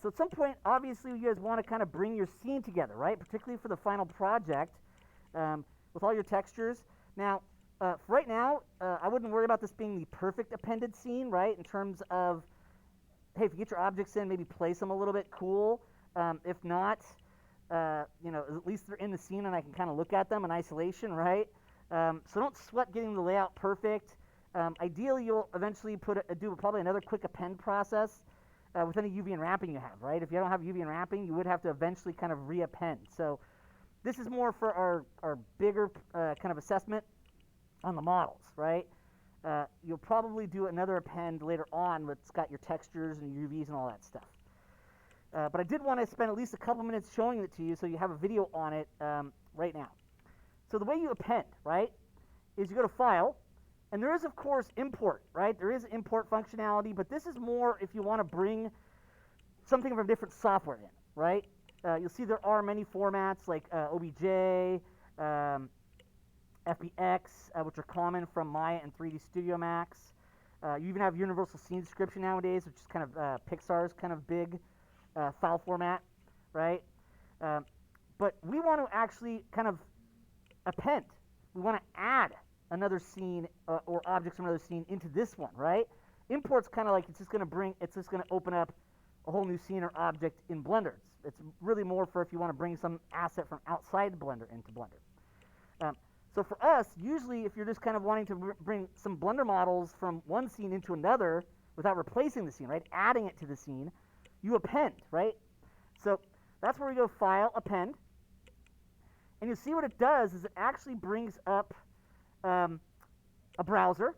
So at some point, obviously, you guys want to kind of bring your scene together, right? Particularly for the final project with all your textures. Now, for right now, I wouldn't worry about this being the perfect appended scene, right? In terms of, hey, if you get your objects in, maybe place them a little bit cool. If not, at least they're in the scene and I can kind of look at them in isolation, right? So don't sweat getting the layout perfect. Ideally, you'll eventually do probably another quick append process with any UV unwrapping you have, right? If you don't have UV unwrapping, you would have to eventually kind of re-append. So this is more for our bigger kind of assessment on the models, right? You'll probably do another append later on that's got your textures and UVs and all that stuff. But I did want to spend at least a couple minutes showing it to you so you have a video on it right now. So the way you append, right, is you go to File, and there is, of course, import, right? There is import functionality, but this is more if you want to bring something from different software in, right? You'll see there are many formats like OBJ, FBX, which are common from Maya and 3D Studio Max. You even have Universal Scene Description nowadays, which is kind of Pixar's kind of big file format, right? But we want to actually kind of append. We want to add another scene or objects from another scene into this one, right? Import's kind of like it's just going to open up a whole new scene or object in Blender. It's really more for if you want to bring some asset from outside Blender into Blender. So for us, usually if you're just kind of wanting to bring some Blender models from one scene into another without replacing the scene, right? Adding it to the scene, you append, right? So that's where we go File, Append. And you'll see what it does is it actually brings up a browser.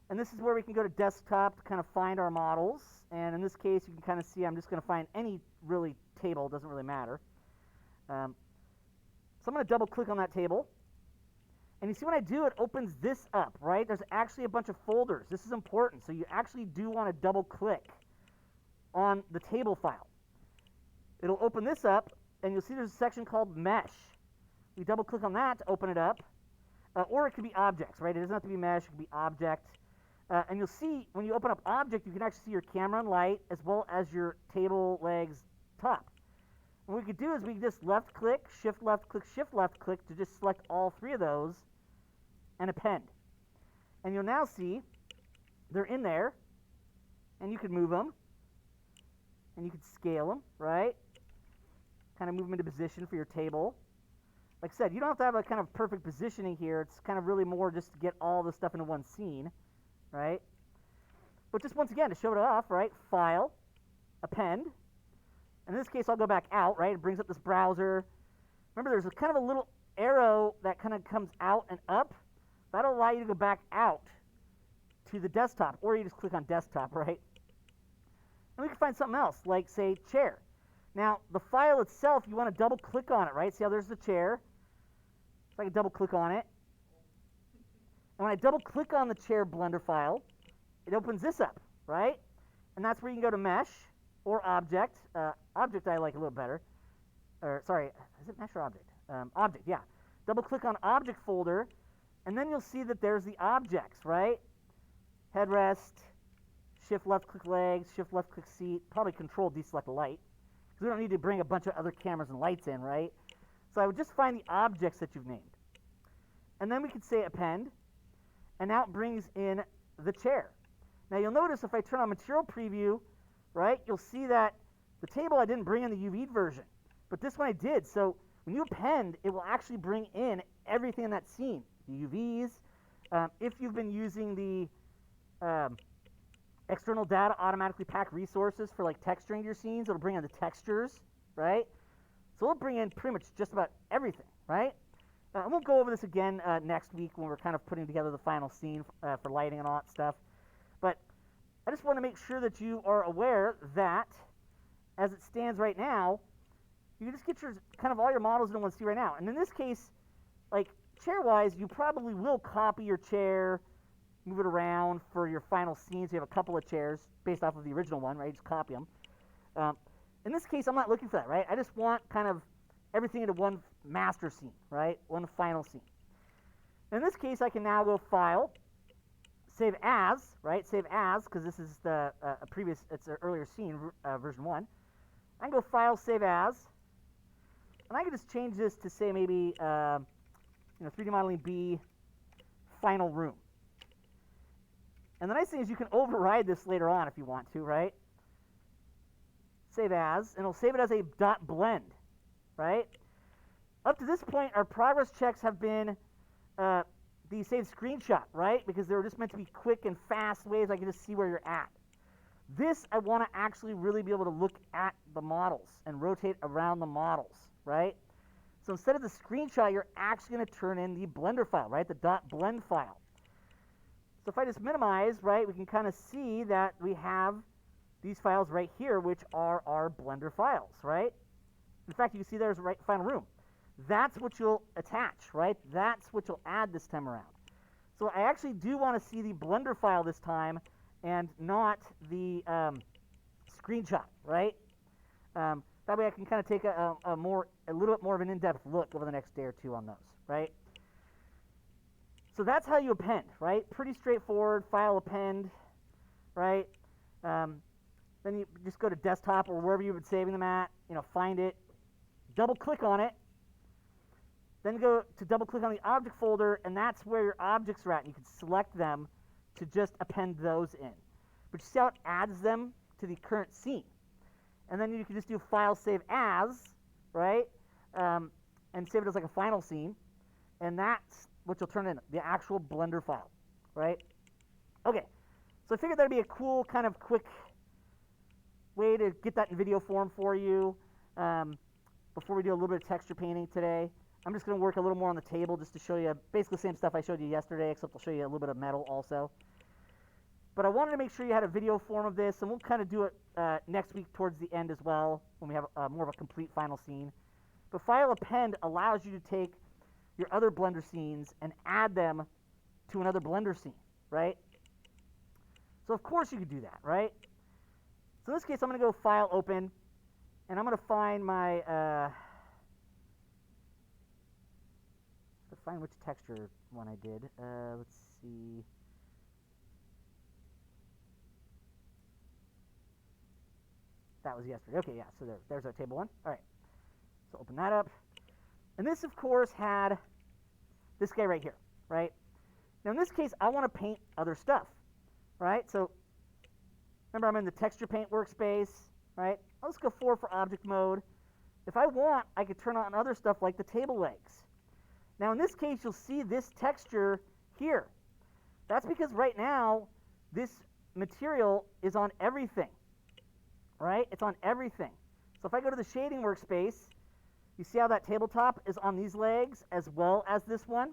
And this is where we can go to Desktop to kind of find our models. And in this case, you can kind of see I'm just going to find any really table. It doesn't really matter. So I'm going to double click on that table. And you see when I do, it opens this up, right? There's actually a bunch of folders. This is important. So you actually do want to double click on the table file. It'll open this up, and you'll see there's a section called Mesh. We double click on that to open it up. Or it could be objects, right? It doesn't have to be mesh, it could be object. And you'll see when you open up object, you can actually see your camera and light as well as your table legs top. And what we could do is we can just left click, shift left click to just select all three of those and append. And you'll now see they're in there, and you can move them, and you can scale them, right? Kind of move them into position for your table. Like I said, you don't have to have a kind of perfect positioning here. It's kind of really more just to get all the stuff into one scene, right? But just once again, to show it off, right? File, Append. In this case, I'll go back out, right? It brings up this browser. Remember, there's a kind of a little arrow that kind of comes out and up. That'll allow you to go back out to the desktop, or you just click on desktop, right? And we can find something else, like, say, chair. Now, the file itself, you want to double click on it, right? See how there's the chair? So I can double click on it. And when I double click on the chair Blender file, it opens this up, right? And that's where you can go to Mesh or Object. Object I like a little better. Or, sorry, is it Mesh or Object? Object, yeah. Double click on Object folder, and then you'll see that there's the objects, right? Headrest, shift left click legs, shift left click seat, probably control deselect light. Because we don't need to bring a bunch of other cameras and lights in, right? So I would just find the objects that you've named. And then we could say append, and now it brings in the chair. Now you'll notice if I turn on material preview, right, you'll see that the table I didn't bring in the UV version, but this one I did. So when you append, it will actually bring in everything in that scene. The UVs, if you've been using the external data automatically pack resources for like texturing your scenes, it'll bring in the textures, right? So it'll bring in pretty much just about everything, right? And we'll go over this again next week when we're kind of putting together the final scene for lighting and all that stuff. But I just want to make sure that you are aware that as it stands right now, you can just get your kind of all your models into one scene right now. And in this case, like chair-wise, you probably will copy your chair, move it around for your final scene. So you have a couple of chairs based off of the original one, right? Just copy them. In this case, I'm not looking for that, right? I just want kind of everything into one master scene, right? One final scene. In this case, I can now go File, Save As, right? Save As, because this is the previous, it's an earlier scene, version 1. I can go File, Save As, and I can just change this to say maybe 3D Modeling B, Final Room. And the nice thing is you can override this later on if you want to, right? Save As, and it'll save it as a .blend, right? Up to this point, our progress checks have been the save screenshot, right? Because they were just meant to be quick and fast ways I can just see where you're at. This, I want to actually really be able to look at the models and rotate around the models, right? So instead of the screenshot, you're actually going to turn in the Blender file, right? The .blend file. So if I just minimize, right, we can kind of see that we have these files right here, which are our Blender files, right? In fact, you can see there's right Final Room. That's what you'll attach, right? That's what you'll add this time around. So I actually do want to see the Blender file this time and not the screenshot, right? That way I can kind of take a little bit more of an in-depth look over the next day or two on those, right? So that's how you append, right? Pretty straightforward, file append, right? Then you just go to desktop or wherever you've been saving them at, find it, double click on it, then go to double click on the object folder, and that's where your objects are at. And you can select them to just append those in. But you see how it adds them to the current scene. And then you can just do File, Save As, right? And save it as like a final scene. And that's what you'll turn in, the actual Blender file, right? Okay, so I figured that'd be a cool kind of quick way to get that in video form for you before we do a little bit of texture painting today. I'm just going to work a little more on the table just to show you basically the same stuff I showed you yesterday, except I'll show you a little bit of metal also. But I wanted to make sure you had a video form of this, and we'll kind of do it next week towards the end as well when we have more of a complete final scene. But File Append allows you to take your other Blender scenes and add them to another Blender scene, right? So of course you could do that, right? So in this case, I'm going to go File, Open, and I'm going to find my find which texture one I did. Let's see. That was yesterday. Okay, yeah, so there's our table one. All right, so open that up. And this, of course, had this guy right here, right? Now, in this case, I want to paint other stuff, right? So remember, I'm in the texture paint workspace, right? I'll just go 4 for object mode. If I want, I could turn on other stuff like the table legs. Now, in this case, you'll see this texture here. That's because right now, this material is on everything, right? It's on everything. So if I go to the shading workspace, you see how that tabletop is on these legs as well as this one,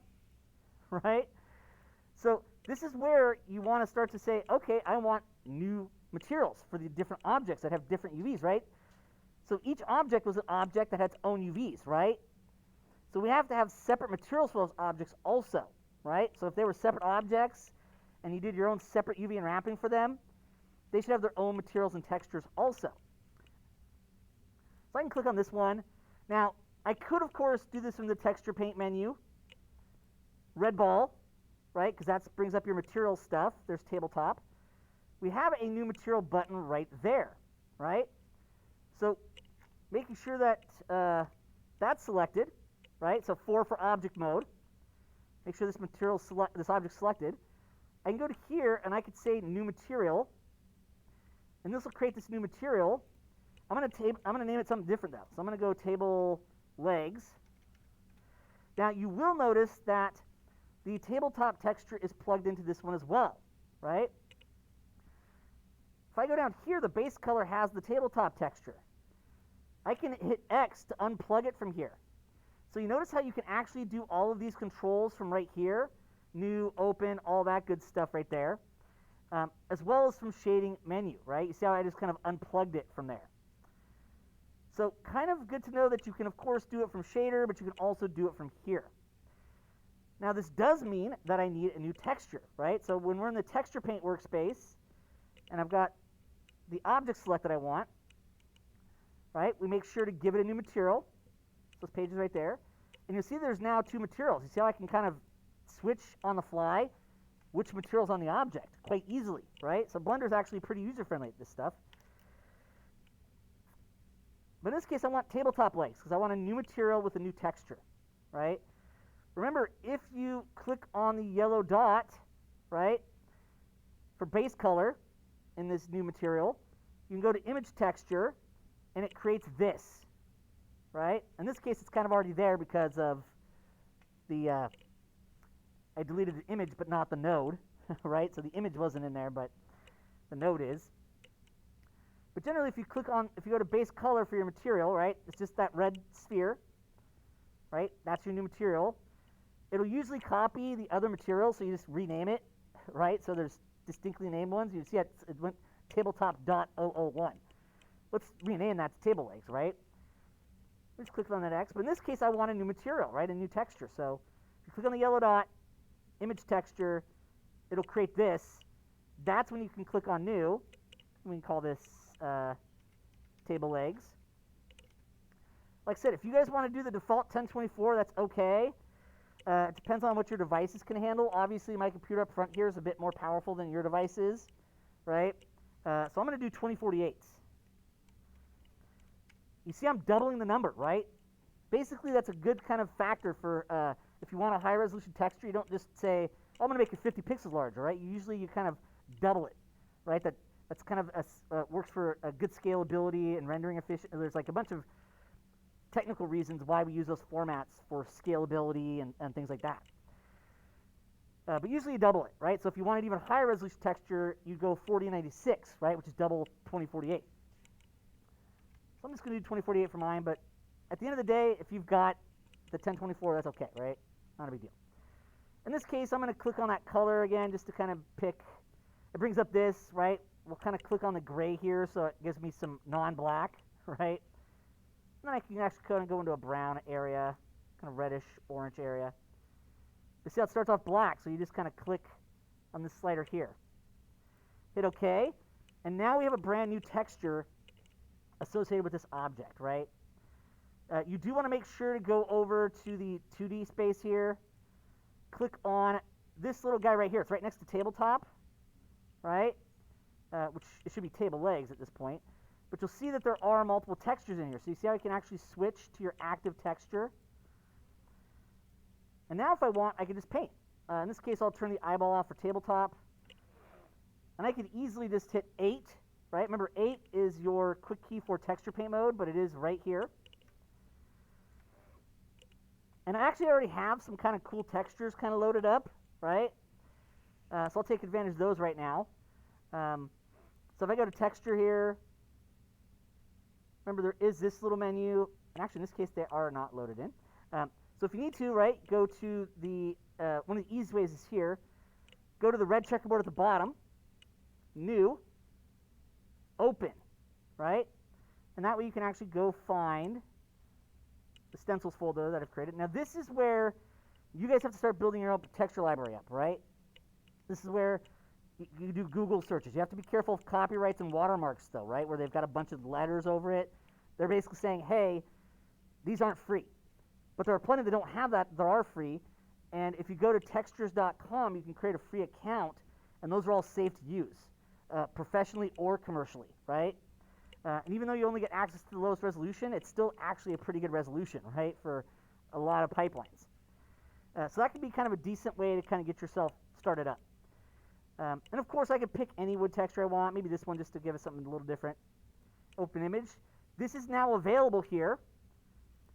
right? So this is where you want to start to say, okay, I want new materials for the different objects that have different UVs, right? So each object was an object that had its own UVs, right? So we have to have separate materials for those objects also, right? So if they were separate objects and you did your own separate UV unwrapping for them, they should have their own materials and textures also. So I can click on this one. Now, I could, of course, do this from the texture paint menu. Red ball, right? Because that brings up your material stuff. There's tabletop. We have a new material button right there, right? So making sure that that's selected, right? So 4 for object mode. Make sure this this object selected. I can go to here and I could say new material, and this will create this new material. I'm going to name it something different though. So I'm going to go table legs. Now you will notice that the tabletop texture is plugged into this one as well, right? If I go down here, the base color has the tabletop texture. I can hit X to unplug it from here. So you notice how you can actually do all of these controls from right here, new, open, all that good stuff right there, as well as from shading menu, right? You see how I just kind of unplugged it from there. So kind of good to know that you can, of course, do it from shader, but you can also do it from here. Now this does mean that I need a new texture, right? So when we're in the texture paint workspace, and I've got the object selected I want, right? We make sure to give it a new material. Those pages right there. And you'll see there's now 2 materials. You see how I can kind of switch on the fly which material's on the object quite easily, right? So Blender's actually pretty user-friendly at this stuff. this case, I want tabletop legs because I want a new material with a new texture, right? Remember, if you click on the yellow dot, right, for base color in this new material, you can go to image texture, and it creates this, right? In this case, it's kind of already there because of the, I deleted the image but not the node, right? So the image wasn't in there, but the node is. But generally, if you go to base color for your material, right, it's just that red sphere, right? That's your new material. It'll usually copy the other material, so you just rename it, right? So there's distinctly named ones. You see it went tabletop.001. Let's rename that to table legs, right? Just click on that X. But in this case, I want a new material, right? A new texture. So if you click on the yellow dot, image texture, it'll create this. That's when you can click on new. We can call this table legs. Like I said, if you guys want to do the default 1024, that's okay. It depends on what your devices can handle. Obviously, my computer up front here is a bit more powerful than your device is, right? So I'm going to do 2048s. You see I'm doubling the number, right? Basically, that's a good kind of factor for if you want a high-resolution texture. You don't just say, oh, I'm going to make it 50 pixels larger, right? Usually, you kind of double it, right? That's kind of works for a good scalability and rendering efficient. There's like a bunch of technical reasons why we use those formats for scalability and things like that. But usually you double it, right? So if you want an even higher resolution texture, you go 4096, right, which is double 2048. So I'm just going to do 2048 for mine, but at the end of the day, if you've got the 1024, that's okay, right? Not a big deal. In this case, I'm going to click on that color again just to kind of pick. It brings up this, right? We'll kind of click on the gray here so it gives me some non-black, right? And then I can actually kind of go into a brown area, kind of reddish, orange area. You see how it starts off black, so you just kind of click on this slider here. Hit OK, and now we have a brand new texture associated with this object, right? You do want to make sure to go over to the 2D space here. Click on this little guy right here. It's right next to tabletop, right? Which it should be table legs at this point. But you'll see that there are multiple textures in here. So you see how you can actually switch to your active texture. And now if I want, I can just paint. In this case, I'll turn the eyeball off for tabletop. And I could easily just hit 8, right? Remember, 8 is your quick key for texture paint mode, but it is right here. And I actually already have some kind of cool textures kind of loaded up, right? So I'll take advantage of those right now. So if I go to texture here, remember there is this little menu, and actually in this case they are not loaded in. So if you need to, right, go to the, one of the easiest ways is here, go to the red checkerboard at the bottom, new, open, right? And that way you can actually go find the stencils folder that I've created. Now this is where you guys have to start building your own texture library up, right? This is where you do Google searches. You have to be careful of copyrights and watermarks though, right? Where they've got a bunch of letters over it. They're basically saying, hey, these aren't free. But there are plenty that don't have that are free. And if you go to textures.com, you can create a free account, and those are all safe to use, professionally or commercially, right? And even though you only get access to the lowest resolution, it's still actually a pretty good resolution, right, for a lot of pipelines. So that can be kind of a decent way to kind of get yourself started up. And of course, I could pick any wood texture I want, maybe this one just to give us something a little different. Open image. This is now available here.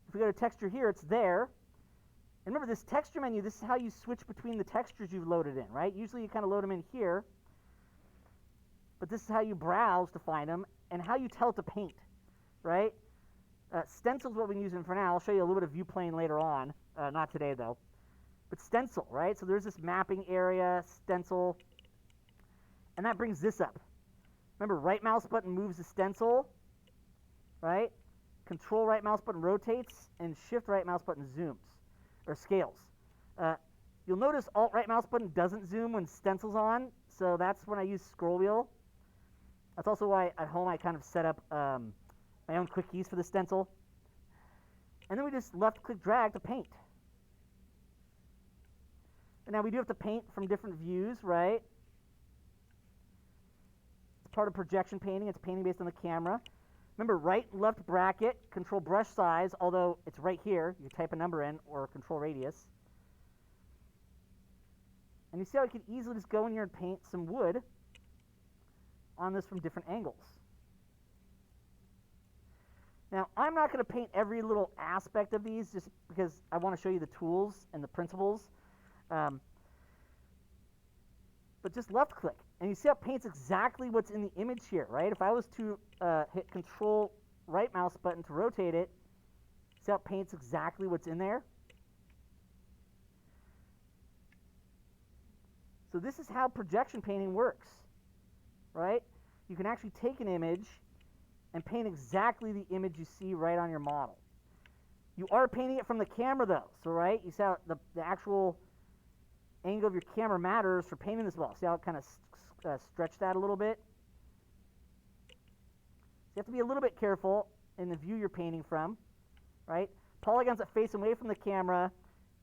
If we go to texture here, it's there. And remember, this texture menu, this is how you switch between the textures you've loaded in, right? Usually you kind of load them in here. But this is how you browse to find them and how you tell it to paint, right? Stencil is what we're using for now. I'll show you a little bit of view plane later on. Not today, though. But stencil, right? So there's this mapping area, stencil. And that brings this up. Remember, right mouse button moves the stencil, right? Control right mouse button rotates, and shift right mouse button zooms, or scales. You'll notice alt right mouse button doesn't zoom when stencil's on, so that's when I use scroll wheel. That's also why at home I kind of set up my own quick keys for the stencil. And then we just left click drag to paint. And now we do have to paint from different views, right? It's part of projection painting. It's painting based on the camera. Remember, right and left bracket, control brush size, although it's right here. You type a number in or control radius. And you see how I could easily just go in here and paint some wood on this from different angles. Now, I'm not going to paint every little aspect of these just because I want to show you the tools and the principles. But just left click. And you see how it paints exactly what's in the image here, right? If I was to hit control right mouse button to rotate it, see how it paints exactly what's in there? So this is how projection painting works, right? You can actually take an image and paint exactly the image you see right on your model. You are painting it from the camera though, so right? You see how the actual angle of your camera matters for painting this wall. See how it kind of stretched that a little bit? So you have to be a little bit careful in the view you're painting from, right? Polygons that face away from the camera,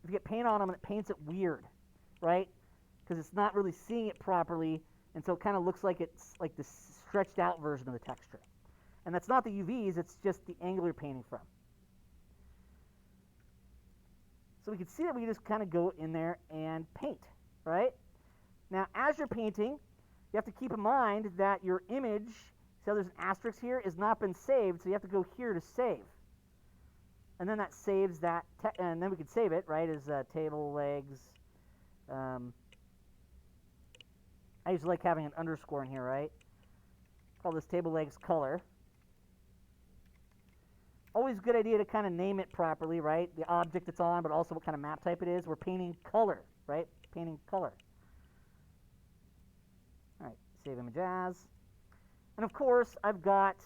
if you get paint on them, it paints it weird, right? Because it's not really seeing it properly, and so it kind of looks like it's like this stretched out version of the texture. And that's not the UVs, it's just the angle you're painting from. So we can see that we just kind of go in there and paint, right? Now, as you're painting, you have to keep in mind that your image, see how there's an asterisk here, has not been saved, so you have to go here to save. And then that saves that, and then we can save it, right, as table legs. I usually like having an underscore in here, right? Call this table legs color. Always a good idea to kind of name it properly, right? The object it's on, but also what kind of map type it is. We're painting color, right? Painting color. All right, save image as. And of course, I've got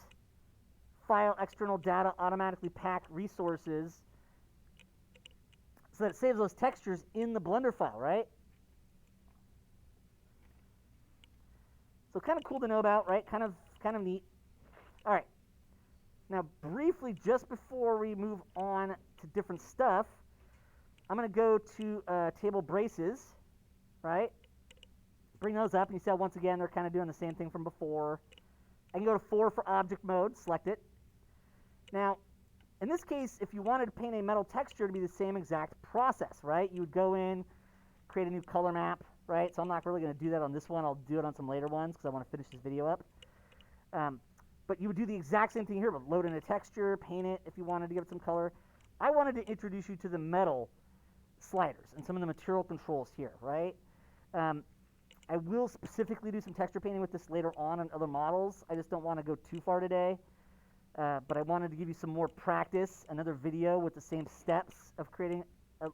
file external data automatically pack resources so that it saves those textures in the Blender file, right? So kind of cool to know about, right? Kind of neat. All right. Now, briefly, just before we move on to different stuff, I'm going to go to table braces, right? Bring those up, and you see how, once again, they're kind of doing the same thing from before. I can go to 4 for object mode, select it. Now, in this case, if you wanted to paint a metal texture, it would be the same exact process, right? You would go in, create a new color map, right? So I'm not really going to do that on this one. I'll do it on some later ones because I want to finish this video up. But you would do the exact same thing here, but load in a texture, paint it if you wanted to give it some color. I wanted to introduce you to the metal sliders and some of the material controls here, right? I will specifically do some texture painting with this later on other models. I just don't want to go too far today. But I wanted to give you some more practice, another video with the same steps of creating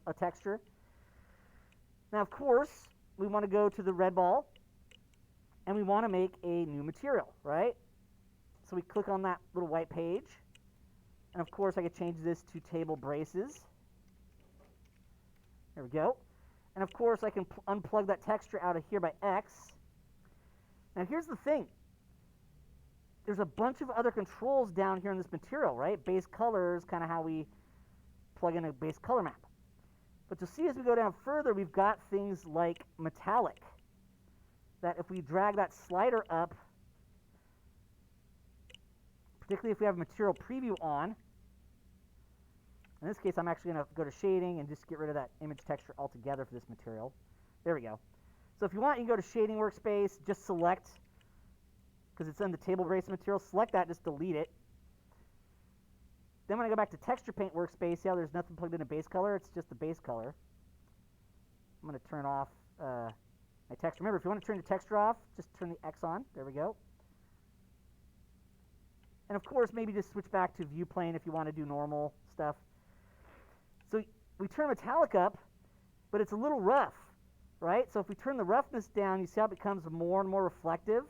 a texture. Now, of course, we want to go to the red ball, and we want to make a new material, right? So we click on that little white page, and of course I could change this to table braces. There we go. And of course I can unplug that texture out of here by X. Now here's the thing. There's a bunch of other controls down here in this material, right? Base color is kind of how we plug in a base color map. But you'll see as we go down further, we've got things like metallic, that if we drag that slider up, particularly if we have material preview on. In this case, I'm actually going to go to shading and just get rid of that image texture altogether for this material. There we go. So if you want, you can go to shading workspace, just select, because it's in the table brace material, select that, just delete it. Then when I go back to texture paint workspace, see how there's nothing plugged into base color? It's just the base color. I'm going to turn off my texture. Remember, if you want to turn your texture off, just turn the X on. There we go. And of course, maybe just switch back to view plane if you want to do normal stuff. So we turn metallic up, but it's a little rough, right? So if we turn the roughness down, you see how it becomes more and more reflective.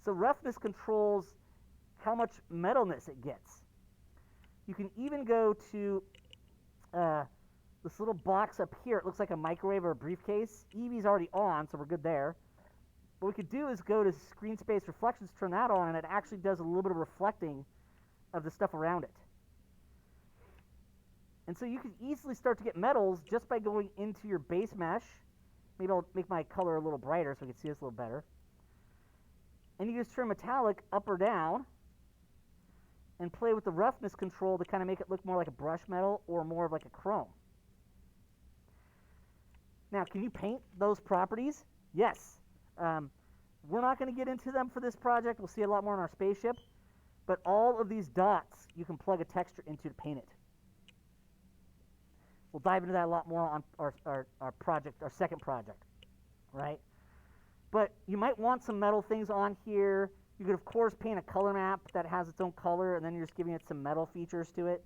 So roughness controls how much metalness it gets. You can even go to this little box up here. It looks like a microwave or a briefcase. Eevee's already on, so we're good there. What we could do is go to screen space reflections, turn that on, and it actually does a little bit of reflecting of the stuff around it. And so you can easily start to get metals just by going into your base mesh. Maybe I'll make my color a little brighter so we can see this a little better. And you just turn metallic up or down. and play with the roughness control to kind of make it look more like a brush metal or more of like a chrome. Now, can you paint those properties? Yes. We're not going to get into them for this project. We'll see a lot more on our spaceship. But all of these dots, you can plug a texture into to paint it. We'll dive into that a lot more on our project, our second project, right? But you might want some metal things on here. You could, of course, paint a color map that has its own color, and then you're just giving it some metal features to it.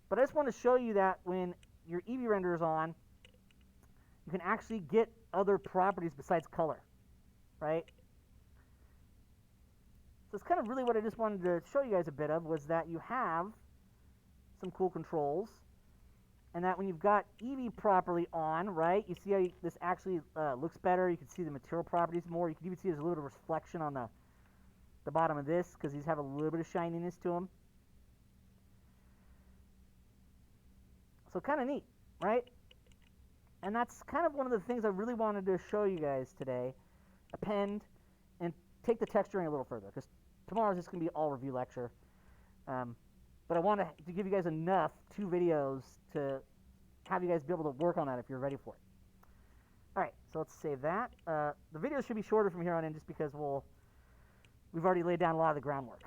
But I just want to show you that when your Eevee render is on, you can actually get other properties besides color, right? So it's kind of really what I just wanted to show you guys a bit of, was that you have some cool controls, and that when you've got Eevee properly on, right, you see how this actually looks better. You can see the material properties more. You can even see there's a little bit of reflection on the bottom of this, because these have a little bit of shininess to them. So kind of neat, right? And that's kind of one of the things I really wanted to show you guys today. Append and take the texturing a little further, because tomorrow is just going to be all review lecture. But I want to give you guys enough, 2 videos, to have you guys be able to work on that if you're ready for it. All right, so let's save that. The videos should be shorter from here on in, just because we've already laid down a lot of the groundwork.